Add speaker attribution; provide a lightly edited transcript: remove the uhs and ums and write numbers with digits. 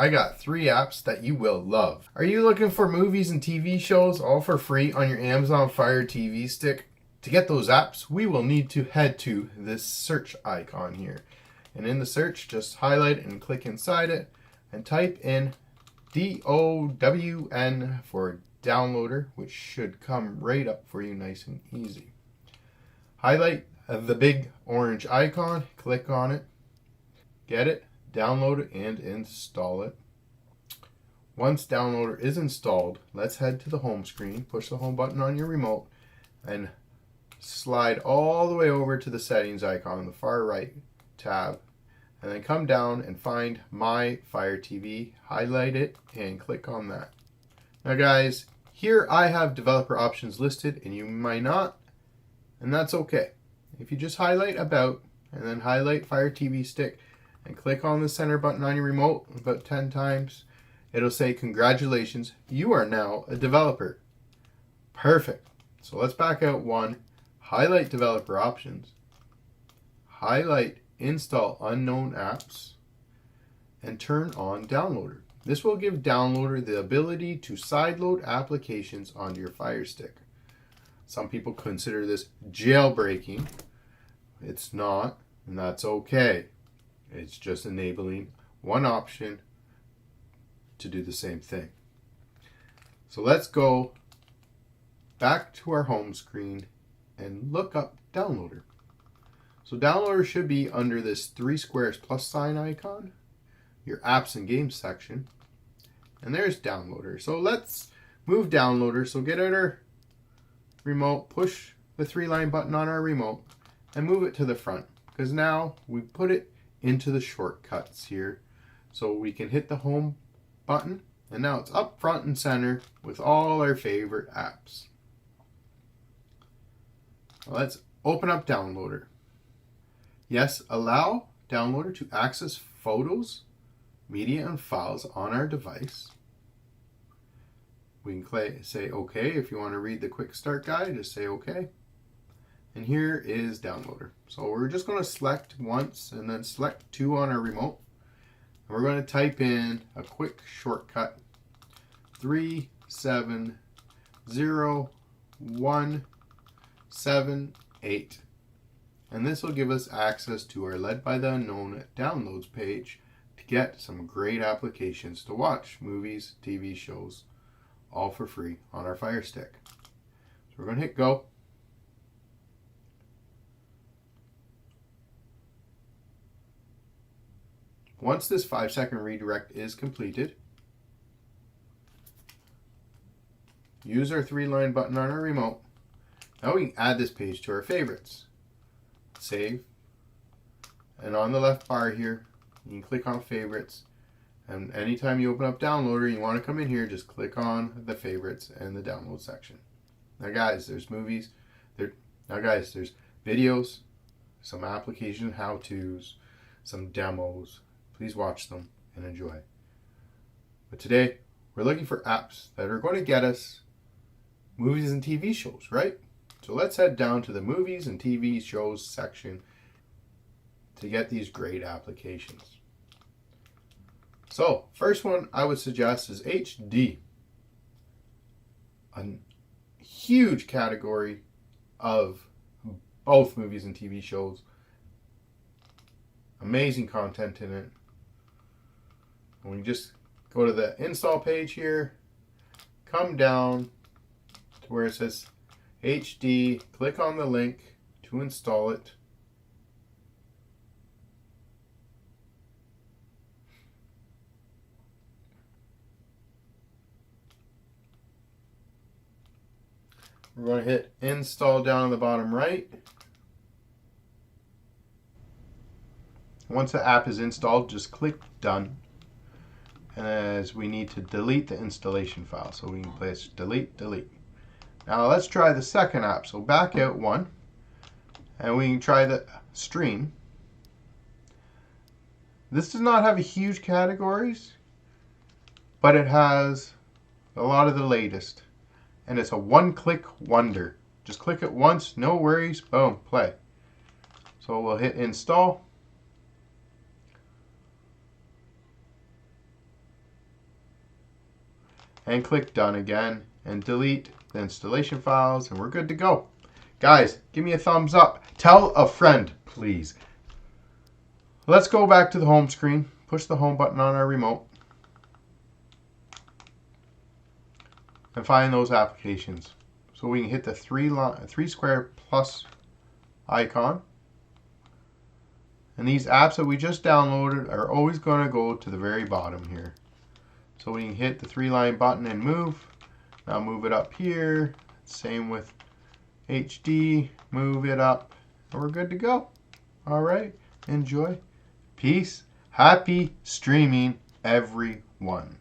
Speaker 1: I got 3 apps that you will love. Are you looking for movies and TV shows all for free on your Amazon Fire TV stick? To get those apps, we will need to head to this search icon here. And in the search, just highlight and click inside it and type in DOWN for downloader, which should come right up for you nice and easy. Highlight the big orange icon, click on it, get it, download it, and install it. Once downloader is installed, let's head to the home screen, push the home button on your remote, and slide all the way over to the settings icon on the far right tab, and then come down and find My Fire TV, highlight it, and click on that. Now guys, here I have developer options listed, and you might not, and that's okay. If you just highlight About, and then highlight Fire TV Stick, and click on the center button on your remote about 10 times, it'll say, congratulations, you are now a developer. Perfect. So let's back out one, highlight developer options, highlight install unknown apps, and turn on downloader. This will give downloader the ability to sideload applications onto your Fire Stick. Some people consider this jailbreaking. It's not, and that's okay. It's just enabling one option to do the same thing. So let's go back to our home screen and look up downloader. So downloader should be under this 3 squares plus sign icon, your apps and games section, and there's downloader. So let's move downloader. So get out our remote, push the 3-line button on our remote, and move it to the front, because now we put it into the shortcuts here. So we can hit the home button, and now it's up front and center with all our favorite apps. Let's open up downloader. Yes, allow downloader to access photos, media, and files on our device. We can say OK. If you want to read the quick start guide, just say OK. And here is downloader. So we're just going to select once and then select 2 on our remote. And we're going to type in a quick shortcut 370-178. And this will give us access to our Led by the Unknown downloads page to get some great applications to watch movies, TV shows, all for free on our Fire Stick. So we're going to hit go. Once this 5-second redirect is completed, use our 3-line button on our remote. Now we can add this page to our favorites. Save, and on the left bar here you can click on favorites, and anytime you open up downloader you want to come in here, just click on the favorites and the download section. Now guys, there's movies there's videos, some application how-tos, some demos. Please watch them and enjoy. But today we're looking for apps that are going to get us movies and TV shows, right? So let's head down to the movies and TV shows section to get these great applications. So first one I would suggest is HD. A huge category of both movies and TV shows. Amazing content in it. And we just go to the install page here, come down to where it says HD, click on the link to install it. We're going to hit install down on the bottom right. Once the app is installed, just click done. And as we need to delete the installation file, so we can place delete. Now let's try the second app. So back out one, and we can try the stream. This does not have a huge categories, but it has a lot of the latest, and it's a one-click wonder. Just click it once, no worries, boom, play. So we'll hit install. and click done again and delete the installation files, and we're good to go. Guys, give me a thumbs up. Tell a friend, please. Let's go back to the home screen. Push the home button on our remote and find those applications. So we can hit the three square plus icon. And these apps that we just downloaded are always going to go to the very bottom here. So we can hit the 3-line button and move. Now move it up here. Same with HD. Move it up. And we're good to go. All right. Enjoy. Peace. Happy streaming, everyone.